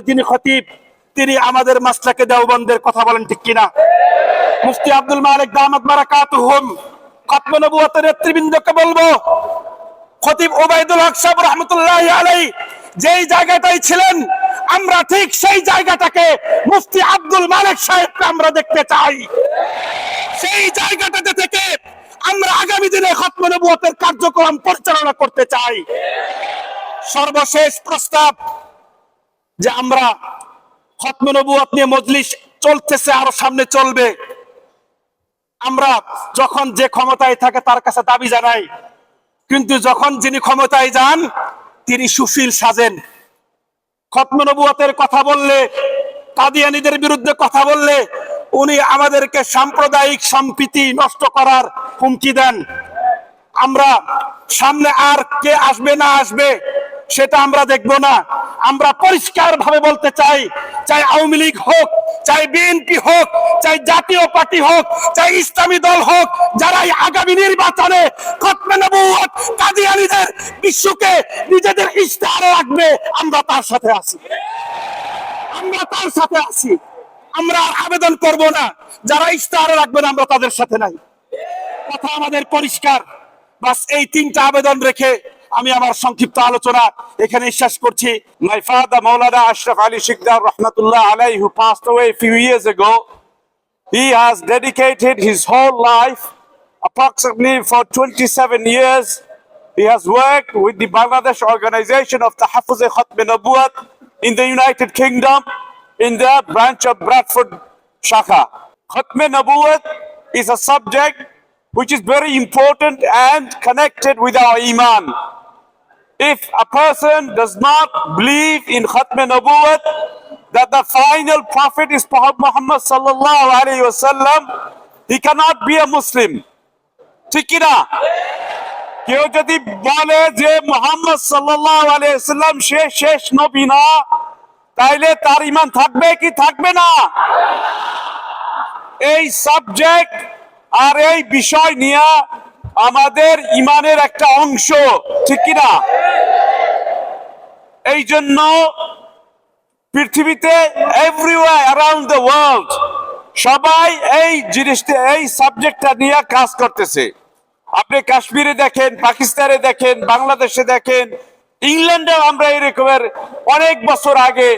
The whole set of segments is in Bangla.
যিনি খতিব, তিনি আমাদের মাসলাকে দেওবন্দের, কথা বলেন ঠিক কিনা? মুফতি আব্দুল মালিক দামাত বারাকাতুহুম খতমে নবুয়তের নেতৃবৃন্দকে বলবো, খতিব ওবায়দুল হক সাহেব রাহমাতুল্লাহি আলাইহি যেই জায়গাটাই ছিলেন, আমরা ঠিক সেই জায়গাটাকে মুফতি আব্দুল মালিক সাহেবকে আমরা দেখতে চাই। সেই জায়গাটাতে থেকে আমরা আগামী দিনে খতমে নবুয়তের কার্যক্রম পরিচালনা করতে চাই। সর্বশেষ প্রস্তাব যে আমরা খতমে নবুয়ত নিয়ে মজলিস চলতেছে, আরো সামনে চলবে। আমরা যখন যে ক্ষমতায় থাকে তার কাছে দাবি জানাই, কিন্তু যখন যিনি ক্ষমতায় যান তিনি সুশীল সাজেন। খতমে নবুয়তের কথা বললে, কাদিয়ানীদের বিরুদ্ধে কথা বললে উনি আমাদেরকে সাম্প্রদায়িক সম্প্রীতি নষ্ট করার হুমকি দেন। আমরা সামনে আর কে আসবে না আসবে সেটা আমরা দেখব না। আমরা পরিষ্কার ভাবে বলতে চাই, চাই আওয়ামী লীগ হোক, চাই বিএনপি হোক, চাই জাতীয় পার্টি হোক, চাই ইসলামী দল হোক, যারাই আগামী নির্বাচনে খতমে নবুয়ত কাদিয়ানীদের বিশ্বকে নিজেদের ইশতেহারে রাখবে, আমরা তার সাথে আছি। আমরা তার সাথে আছি। আমরা আবেদন করব না, যারা ইশতেহারে রাখবেন আমরা তাদের সাথে নাই। কথা আমাদের পরিষ্কার। বাস এই তিনটা আবেদন রেখে আমি আমার সংক্ষিপ্ত আলোচনা এখানে শেষ করছি। My father Maulana Ashraf Ali Sikdar rahmatullah alayhi, who passed away a few years ago, he has dedicated his whole life, approximately for 27 years. He has worked with the Bangladesh organization of Tahaffuz Khatm Nabuwat in the United Kingdom in the branch of Bradford Shaka. Khatm Nabuwat is a subject which is very important and connected with our iman. If a person does not believe in Khatm Nabuwat, that the final prophet is Prophet Muhammad sallallahu alaihi wasallam, he cannot be a Muslim. ঠিক কি না? কেউ যদি বলে যে মুহাম্মদ সাল্লাল্লাহু আলাইহি ওয়াসাল্লাম শেষ নবী না, তাইলে তার ঈমান থাকবে কি থাকবে না? এই সাবজেক্ট আর এই বিষয় নিয়ে আমাদের ঈমানের একটা অংশ, ঠিক কি না? এই জন্য পৃথিবীতে এভরিওয়্যার অ্যারাউন্ড দ্য ওয়ার্ল্ড সবাই এই জিনিসটা, এই সাবজেক্টটা নিয়ে কাজ করতেছে। আপনি কাশ্মীরে দেখেন, পাকিস্তানে দেখেন, বাংলাদেশে দেখেন, ইংল্যান্ডেও আমরা এরকমের অনেক বছর আগে,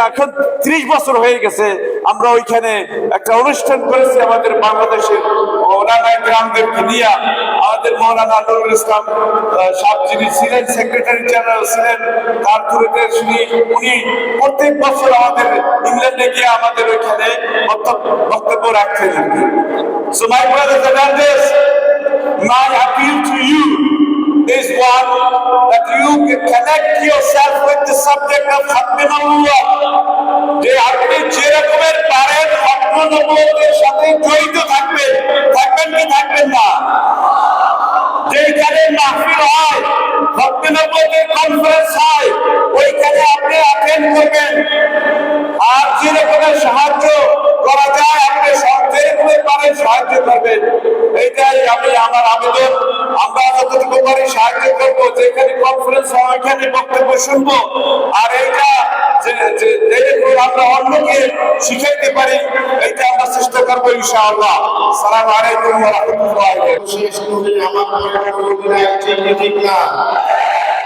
এখন 30 বছর হয়ে গেছে, আমরা ওইখানে একটা অনুষ্ঠান করেছি আমাদের বাংলাদেশের মৌলানা গ্রামদেরকে নিয়ে। আমাদের মৌলানা নুরুল ইসলাম সাহেব যিনি ছিলেন সেক্রেটারি জেনারেল ছিলেন, তার থ্রুতে উনি প্রত্যেক বছর আমাদের ইংল্যান্ডে গিয়ে আমাদের ওইখানে বক্তব্য রাখতেন। So my brothers and sisters, my appeal to you is one, that you connect yourself with the subject of Khatm Nabuwwat. যে আপনি যে রকমের পারেন খতম নবুয়তের সাথে জড়িত থাকবেন কি থাকবেন না? যেখানে মাহফিল হয়, খতম নবুয়তের কনফারেন্স হয়, ওইখানে আপনি অ্যাটেন্ড করবেন। আর যে রকমের সাহায্য করা যায় আপনি যেরকম পারেন সাহায্য করবেন। এইটাই আমি আমার আবেদন। আমরা যতটুকু পারি সাহায্য করবো, যেখানে কনফারেন্স হয় ওইখানে বক্তব্য শুনবো। আর এইটা আমরা অন্যকে শিখাইতে পারি, এইটা আমরা চেষ্টা করবো ইনশাআল্লাহ। আসসালামু আলাইকুম ওয়া রাহমাতুল্লাহি ওয়া বারাকাতুহু। শেষ নবী আমার ঠিক না।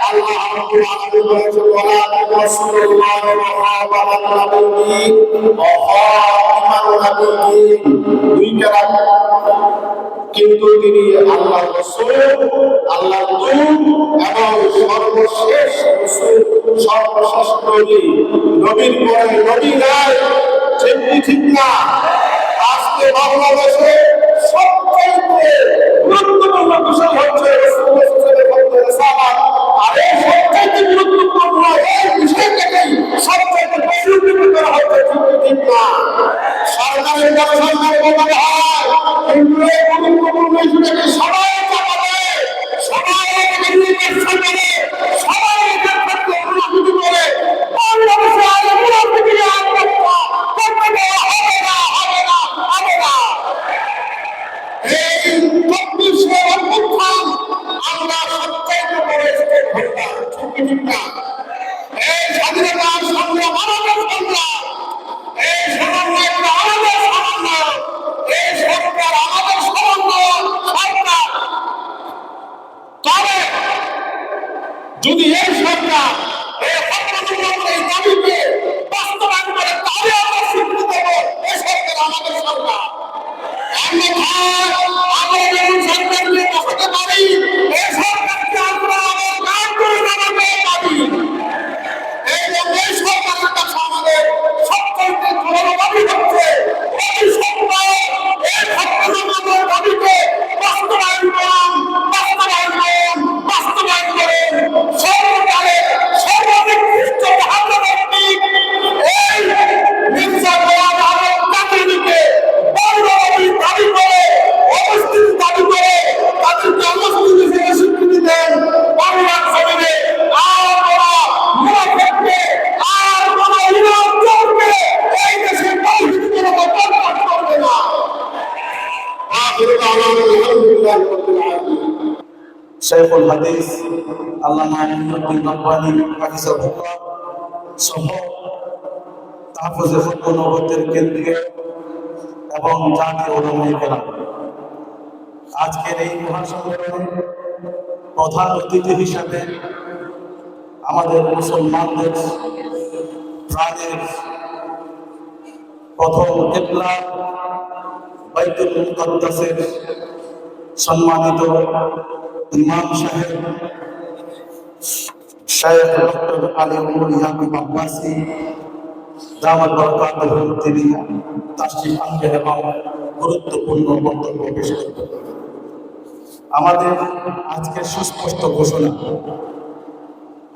আল্লাহ রাব্বুল আলামিন বলেছেন, ওয়ালা রাসূলুল্লাহ ওয়া নাবিয়্যিন ওয়া খাতামান নাবিয়্যিন, দুইটা কিন্তু তিনি আল্লাহর রাসূল, আল্লাহর দূত এবং সর্বশেষ রাসূল, সর্বশেষ নবী। নবীর পরে নবী নাই, ঠিক না? আজকে বাংলাদেশে সবচেয়ে গুরুত্বপূর্ণ বিষয় হচ্ছে রাসূলুল্লাহ, আর এই সবচেয়ে গুরুত্বপূর্ণ এই বিষয়টাকেই সবচেয়ে বেশি উন্নত করা হচ্ছে, ঠিক না? সরকারের কাছে সরকার বলতে হয়, কিন্তু এই গুরুত্বপূর্ণ বিষয়টাকে সবাই চাপাবে, সবাই সরকারে সবাই এটার ক্ষেত্রে অনুমতি করে বাংলাদেশে আলোচনা আত্মহত্যা করতে দেওয়া হবে না, হবে না, হবে না। এই 24 অভ্যুত্থান আমরা সবচেয়ে বড় স্টেক হোল্ডার, ঠিক না? এই স্বাধীনতার সংগ্রাম দাবি হচ্ছে অতি সত্তর এই ছাত্রজনতার দাবিকে বাস্তবায়ন করুন, বাস্তবায়ন করুন, বাস্তবায়ন করুন। সর্বকালে সর্বনিকৃষ্ট মহাপ্রবর্তী এই মির্জা গোলাম আহমদ কাদিরীকে বর্ণবাদী দাবি করে, অবস্থিত দাবি করে তাদেরকে অবস্থিত থেকে স্বীকৃতি দেন। বাংলার জমিনে আর কোন মুনাফিককে, আর কোন ইমামকে এই দেশের তৌহিদি জনতা বরবাদ করবে না। শেখুল হাদিস আল্লামা মুহিউদ্দিন রব্বানী হাফিজাহুল্লাহ সহ তাহফুজে ফুতহ নবুয়্যতের কেন্দ্রীয় এবং জাতীয় উলামায়ে কেরাম আজকের এই মহাসম্মেলনে প্রধান অতিথি হিসাবে আমাদের মুসলমানদের প্রাণের প্রথম কিবলা বাইতুল মুকাদ্দাসের সম্মানিত ইমাম সাহেব শেখ ডক্টর আলী ওমর ইয়াকুব আব্বাসী দামাত বরকাতুহু তিনি তাশরীফ আনবেন এবং গুরুত্বপূর্ণ বক্তব্য পেশ করবেন। আমাদের আজকের সুস্পষ্ট ঘোষণা,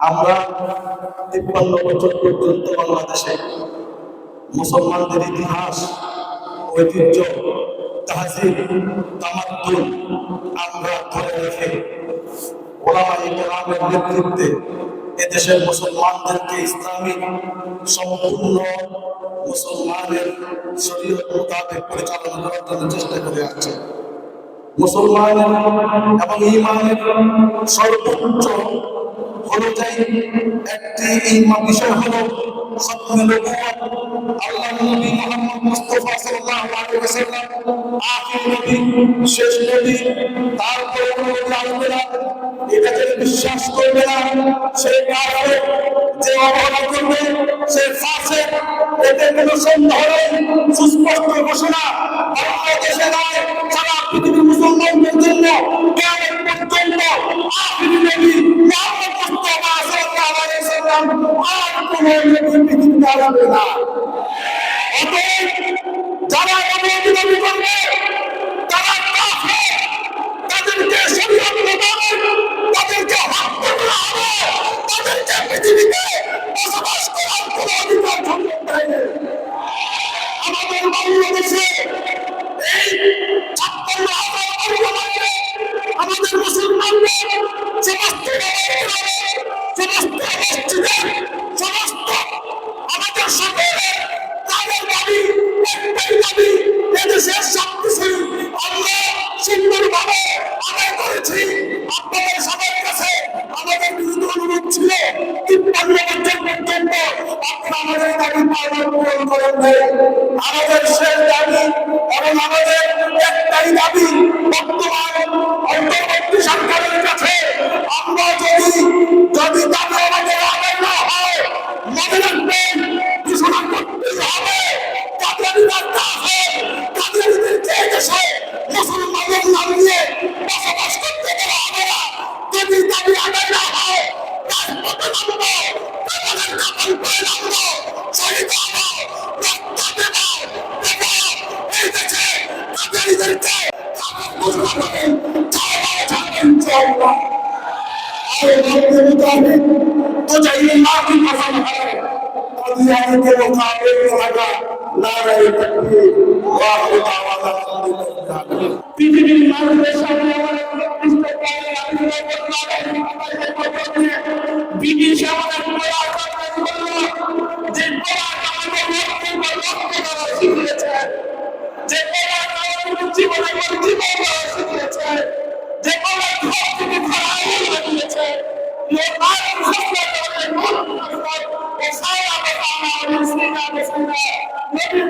আমরা 53 বছর পর্যন্ত বাংলাদেশে মুসলমানদের ইতিহাস, ঐতিহ্য, তাহজিব, তামাদ্দুন আমরা ধরে রেখে ওলামায়ে কেরামের নেতৃত্বে এদেশের মুসলমানদেরকে ইসলামী সম্পূর্ণ মুসলমানের শরীয়ত মোতাবেক পরিচালনা করার জন্য চেষ্টা করে আসছে। মুসলমানের এবং ঈমানের সর্বোচ্চ অনুযায়ী একটি বিষয় হলো খতমে নবুয়ত। আল্লাহর নবী মুহাম্মদ মুস্তাফা সাল্লাল্লাহু আলাইহি ওয়াসাল্লাম আখির নবী, শেষ নবী। তারপরে নবী আসবে না, এটা যে বিশ্বাস করবে না সে কাফের, যে অবহেলা করবে সে ফাসিক, এতে কোনো সন্দেহ নেই। সুস্পষ্ট ঘোষণা, বাংলাদেশে নয় সারা পৃথিবীর মুসলমানদের জন্য কিয়ামত পর্যন্ত আখির নবী মুহাম্মদ মুস্তাফা সাল্লাল্লাহু আলাইহি ওয়াসাল্লাম আর কোনো নবী পৃথিবীতে আসবে না। অতএব যারা নবী দাবি করবে তারা কাফের, তাদেরকে শরীয়ত মোতাবেক তাদেরকে হত্যা করা হবে, তাদেরকে পৃথিবীতে বসবাস করার কোনো অধিকার থাকবে না। আমাদের বাংলাদেশে এই 56,000 পরিবারকে আমাদের মুসলমানদের সমস্ত সমস্ত মসজিদে সমস্ত আমাদের সকলের তাদের দাবি একটাই দাবি, এদেশের সবকিছু আমরা সুন্দরভাবে আদায় করেছি। আপনাদের সবার কাছে আমাদের বিরুদ্ধ অনুরোধ ছিল 53 বছর পর্যন্ত আপনারা আমাদের দাবি পূরণ করেন নাই। আমাদের শেষ দাবি এবং আমাদের একটাই দাবি, বর্তমান অন্তর্বর্তী সরকারের কাছে আমরা যদি দাবি আমাদের আদায় না হয়, মনে রাখবেন ঘোষণা করতেই হবে কাদিয়ানীরা কাফের, কাদিয়ানীদেরকে এদেশে মুসলমানদের নাম নিয়ে বসবাস করতে দেওয়া হবে না। যদি দাবি আদায় না হয় রাজপথে নামবো, আমাদের কাপড় পরে নামবো, শহীদ হবো, রক্ত দেবো, এই দেশে কাদিয়ানীদেরকে কাফের ঘোষণা করে ছাড়বেন ইনশাআল্লাহ। और के मुताबिक तो चाहिए माँ की कसम है, कादियानी के मुकाबले में लगा नारे तकबीर वाह खुदावंद अल्हम्दुलिल्लाह। पृथ्वीর মানুষের সামনে আমাদের প্রতিষ্ঠিত ব্রিটিশ আমাদের বড় আক্রমণ করলো, যে বড় আমাদের রক্তের রক্ত দেওয়া শিখিয়েছে, যে বড় আমাদের জীবনে জীবন দেওয়া শিখিয়েছে, যে বড় ঘর থেকে খারাপ হয়ে গিয়েছে। ये बात खुद में बोले बहुत खुद और सारा बताना और इसलिए ना इसलिए नबी